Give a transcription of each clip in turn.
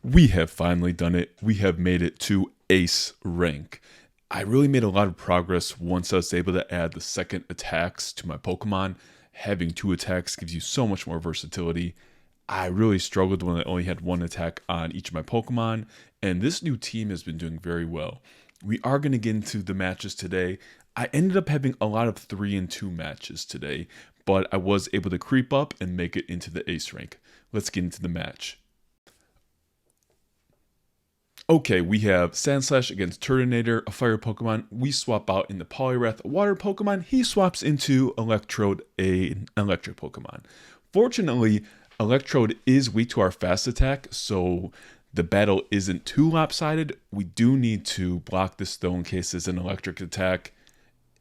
We have finally done it. We have made it to Ace rank. I really made a lot of progress once I was able to add the second attacks to my Pokemon. Having two attacks gives you so much more versatility. I really struggled when I only had one attack on each of my Pokemon, and this new team has been doing very well. We are going to get into the matches today. I ended up having a lot of 3-2 matches today, but I was able to creep up and make it into the Ace rank. Let's get into the match. Okay, we have Sandslash against Turtonator, a fire Pokemon. We swap out into Poliwrath, a water Pokemon. He swaps into Electrode, an electric Pokemon. Fortunately, Electrode is weak to our fast attack, so the battle isn't too lopsided. We do need to block this though in case it's an electric attack.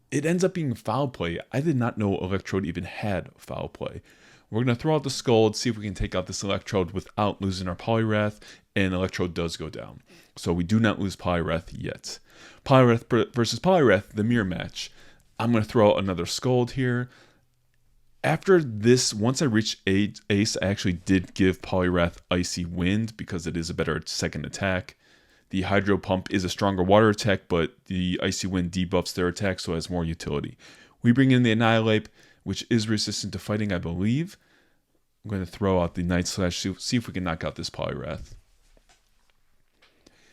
It ends up being foul play. I did not know Electrode even had foul play. We're going to throw out the Scald, see if we can take out this Electrode without losing our Poliwrath, and Electrode does go down. So we do not lose Poliwrath yet. Poliwrath versus Poliwrath, the mirror match. I'm going to throw out another Scald here. After this, once I reached Ace, I actually did give Poliwrath Icy Wind because it is a better second attack. The Hydro Pump is a stronger water attack, but the Icy Wind debuffs their attack, so it has more utility. We bring in the Annihilate, which is resistant to fighting, I believe. I'm going to throw out the Night Slash, see if we can knock out this Poliwrath.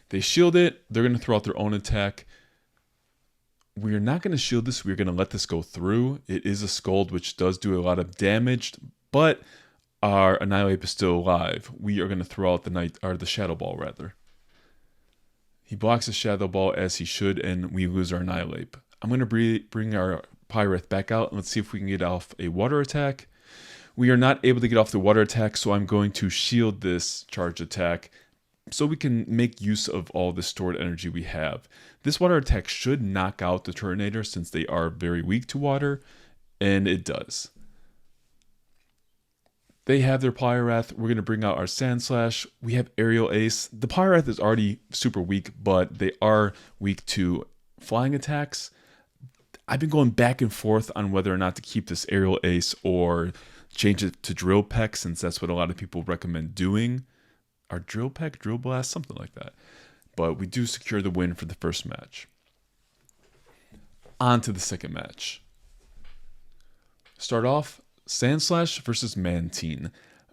They shield it. They're going to throw out their own attack. We're not going to shield this. We're going to let this go through. It is a Scald, which does do a lot of damage, but our Annihilate is still alive. We are going to throw out the Shadow Ball, rather. He blocks the Shadow Ball as he should, and we lose our Annihilate. I'm going to bring our Poliwrath back out, and let's see if we can get off a water attack. We are not able to get off the water attack, so I'm going to shield this charge attack so we can make use of all the stored energy we have. This water attack should knock out the Turtonator since they are very weak to water, and it does. They have their Poliwrath. We're going to bring out our Sandslash. We have Aerial Ace. The Poliwrath is already super weak, but they are weak to flying attacks. I've been going back and forth on whether or not to keep this Aerial Ace or change it to Drill Peck, since that's what a lot of people recommend doing. Or Drill Peck, Drill Blast, something like that. But we do secure the win for the first match. On to the second match. Start off, Sandslash versus Mantine.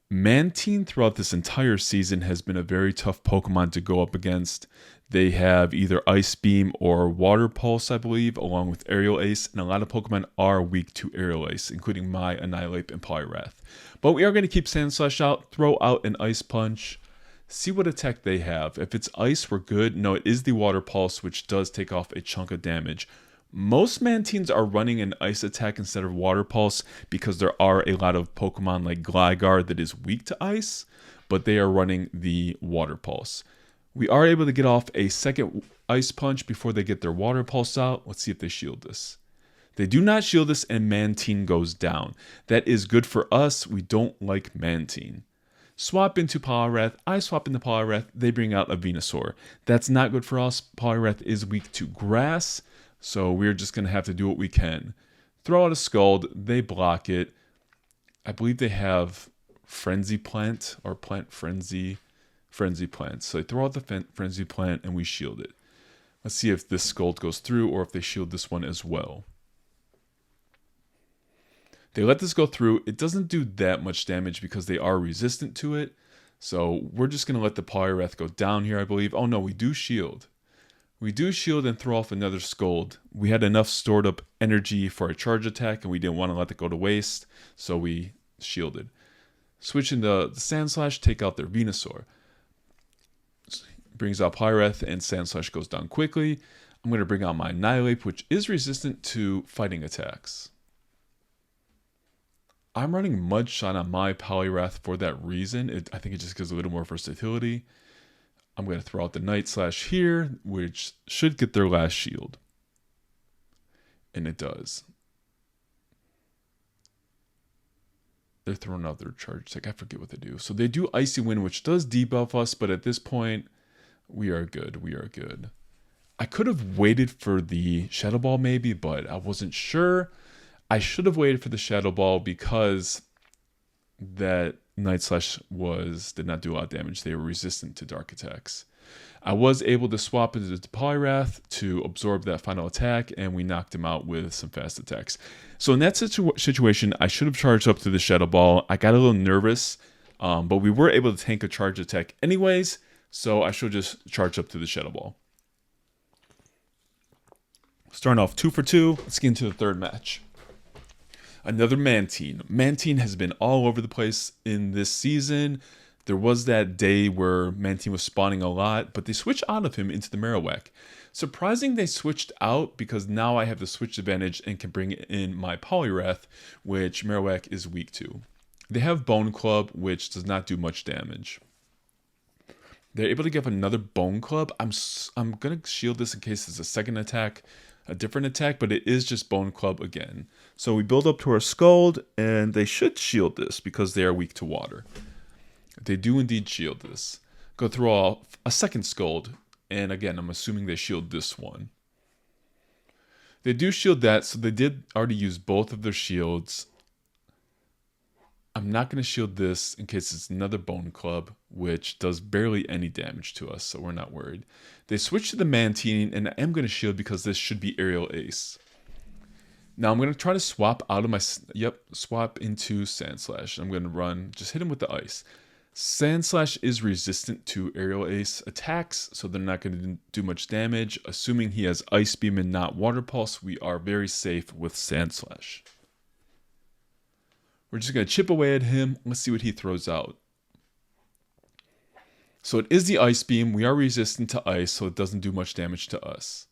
Mantine throughout this entire season has been a very tough Pokemon to go up against. They have either Ice Beam or Water Pulse, I believe, along with Aerial Ace, and a lot of Pokemon are weak to Aerial Ace, including my Annihilate and Poliwrath. But we are going to keep Sandslash out, throw out an Ice Punch, see what attack they have. If it's Ice, we're good. No, it is the Water Pulse, which does take off a chunk of damage. Most Mantines are running an Ice attack instead of Water Pulse because there are a lot of Pokemon like Gligar that is weak to Ice, but they are running the Water Pulse. We are able to get off a second Ice Punch before they get their Water Pulse out. Let's see if they shield this. They do not shield this, and Mantine goes down. That is good for us. We don't like Mantine. Swap into Poliwrath. I swap into Poliwrath. They bring out a Venusaur. That's not good for us. Poliwrath is weak to grass, so we're just going to have to do what we can. Throw out a Scald. They block it. I believe they have Frenzy Plant or Plant Frenzy Plant. So they throw out the Frenzy Plant and we shield it. Let's see if this Scald goes through or if they shield this one as well. They let this go through. It doesn't do that much damage because they are resistant to it. So we're just going to let the Poliwrath go down here, I believe. Oh no, we do shield. We do shield and throw off another Scald. We had enough stored up energy for a charge attack and we didn't want to let it go to waste. So we shielded. Switching the Sandslash, take out their Venusaur. Brings out Poliwrath and Sandslash goes down quickly. I'm going to bring out my Annihilate, which is resistant to fighting attacks. I'm running Mudshot on my Poliwrath for that reason. I think it just gives a little more versatility. I'm going to throw out the Night Slash here, which should get their last shield. And it does. They're throwing out their charge attack. I forget what they do. So they do Icy Wind, which does debuff us, but at this point, we are good. We are good. I could have waited for the Shadow Ball maybe, but I wasn't sure. I should have waited for the Shadow Ball because Night Slash did not do a lot of damage. They were resistant to dark attacks. I was able to swap into the Poliwrath to absorb that final attack, and we knocked him out with some fast attacks. So in that situation, I should have charged up to the Shadow Ball. I got a little nervous, but we were able to tank a charge attack anyways, so I should just charge up to the Shadow Ball. Starting off 2 for 2, let's get into the third match. Another Mantine. Mantine has been all over the place in this season. There was that day where Mantine was spawning a lot, but they switched out of him into the Marowak. Surprising they switched out, because now I have the switch advantage and can bring in my Poliwrath, which Marowak is weak to. They have Bone Club, which does not do much damage. They're able to give another Bone Club. I'm going to shield this in case it's a second attack, a different attack, but it is just Bone Club again. So we build up to our Scald, and they should shield this because they are weak to water. They do indeed shield this. Go through a second Scald, and again, I'm assuming they shield this one. They do shield that, so they did already use both of their shields. I'm not going to shield this in case it's another Bone Club, which does barely any damage to us, so we're not worried. They switch to the Mantine, and I am going to shield because this should be Aerial Ace. Now I'm going to try to swap out of my... swap into Sandslash. I'm going to run, just hit him with the Ice. Sandslash is resistant to Aerial Ace attacks, so they're not going to do much damage. Assuming he has Ice Beam and not Water Pulse, we are very safe with Sandslash. We're just going to chip away at him. Let's see what he throws out. So it is the Ice Beam. We are resistant to Ice, so it doesn't do much damage to us.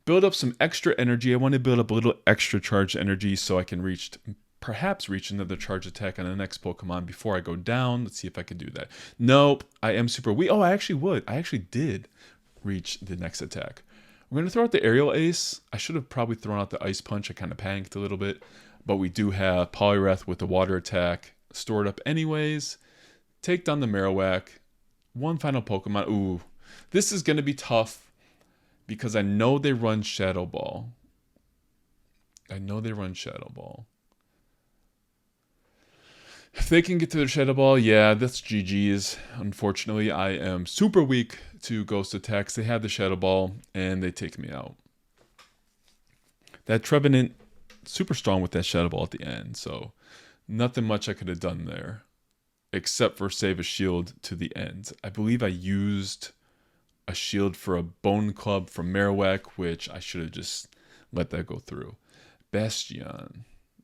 Build up some extra energy. I want to build up a little extra charge energy so I can perhaps reach another charge attack on the next Pokemon before I go down. Let's see if I can do that. Nope, I am super weak. Oh, I actually would. I actually did reach the next attack. We're going to throw out the Aerial Ace. I should have probably thrown out the Ice Punch. I kind of panicked a little bit. But we do have Poliwrath with the water attack stored up anyways. Take down the Marowak. One final Pokemon. Ooh, this is going to be tough because I know they run Shadow Ball. If they can get to their Shadow Ball, yeah, that's GG's. Unfortunately, I am super weak to Ghost attacks. They have the Shadow Ball, and they take me out. That Trevenant, super strong with that Shadow Ball at the end, so nothing much I could have done there, except for save a shield to the end. I believe I used a shield for a Bone Club from Marowak, which I should have just let that go through. Bastion,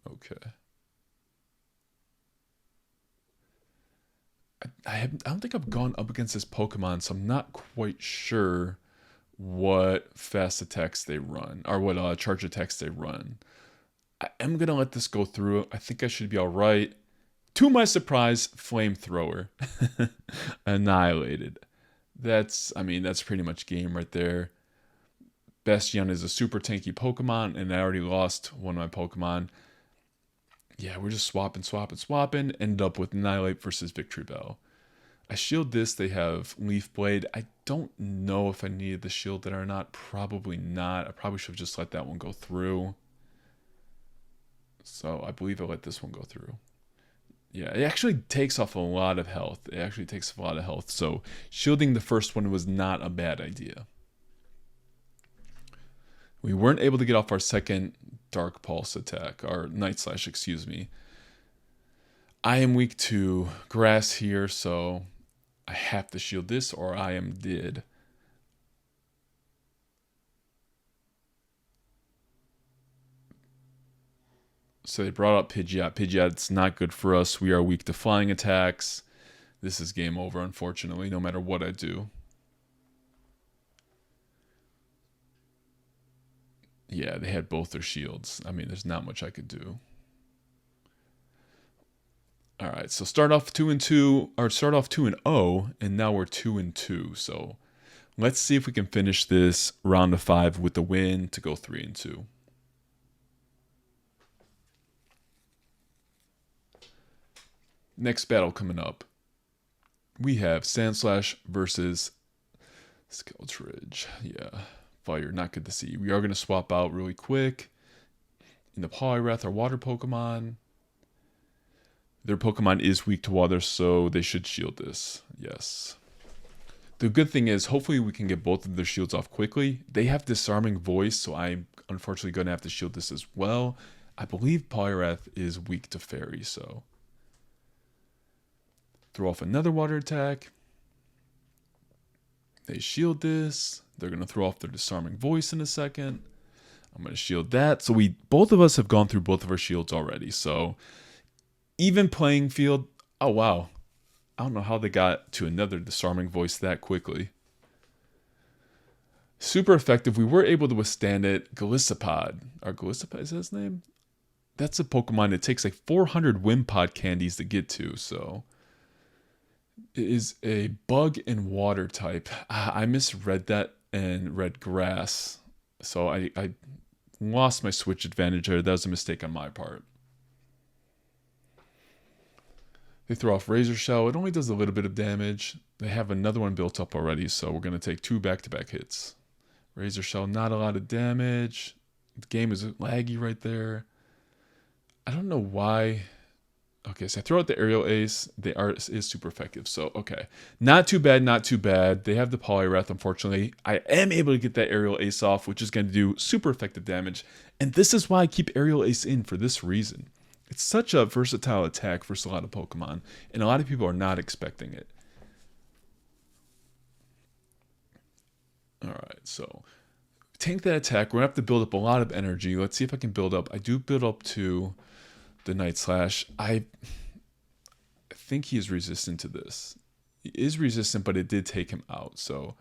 okay. I don't think I've gone up against this Pokemon, so I'm not quite sure what fast attacks they run, or what charge attacks they run. I am going to let this go through. I think I should be all right. To my surprise, Flamethrower. Annihilated. That's pretty much game right there. Bastion is a super tanky Pokemon, and I already lost one of my Pokemon. Yeah, we're just swapping. End up with Annihilate versus Victory Bell. I shield this. They have Leaf Blade. I don't know if I needed the shield there or not. Probably not. I probably should have just let that one go through. So I believe I let this one go through. Yeah, it actually takes off a lot of health. So shielding the first one was not a bad idea. We weren't able to get off our second Dark Pulse attack, our Night Slash, excuse me. I am weak to Grass here, so I have to shield this or I am dead. So they brought up Pidgeot. Pidgeot's not good for us. We are weak to flying attacks. This is game over, unfortunately, no matter what I do. Yeah, they had both their shields. There's not much I could do. All right, so start off 2-0, and now we're 2-2. So let's see if we can finish this round of 5 with the win to go 3-2. Next battle coming up, we have Sandslash versus Skeldridge. Yeah, Fire, not good to see. We are going to swap out really quick. In the Poliwrath, our water Pokemon. Their Pokemon is weak to water, so they should shield this. Yes. The good thing is, hopefully we can get both of their shields off quickly. They have Disarming Voice, so I'm unfortunately going to have to shield this as well. I believe Poliwrath is weak to Fairy, so... Throw off another water attack. They shield this. They're going to throw off their Disarming Voice in a second. I'm going to shield that. So both of us have gone through both of our shields already, so... Even playing field. Oh, wow. I don't know how they got to another Disarming Voice that quickly. Super effective. We were able to withstand it. Golisopod. Or Golisopod, is that his name? That's a Pokemon. It takes like 400 Wimpod candies to get to, so... It is a bug and water type. I misread that and read grass. So I lost my switch advantage there. That was a mistake on my part. They throw off Razor Shell. It only does a little bit of damage. They have another one built up already, so we're going to take 2 back-to-back hits. Razor Shell, not a lot of damage. The game is laggy right there. I don't know why. Okay, so I throw out the Aerial Ace. The art is super effective, so okay. Not too bad, not too bad. They have the Poliwrath, unfortunately. I am able to get that Aerial Ace off, which is going to do super effective damage. And this is why I keep Aerial Ace in for this reason. It's such a versatile attack versus a lot of Pokemon, and a lot of people are not expecting it. Alright, so tank that attack. We're going to have to build up a lot of energy. Let's see if I can build up. I do build up to the Night Slash. I think he is resistant to this. He is resistant, but it did take him out, so...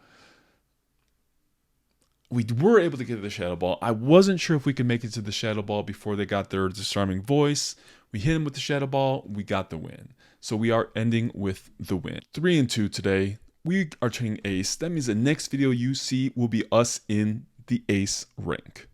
We were able to get to the Shadow Ball. I wasn't sure if we could make it to the Shadow Ball before they got their Disarming Voice. We hit him with the Shadow Ball. We got the win. So we are ending with the win. 3-2 today. We are turning Ace. That means the next video you see will be us in the Ace rank.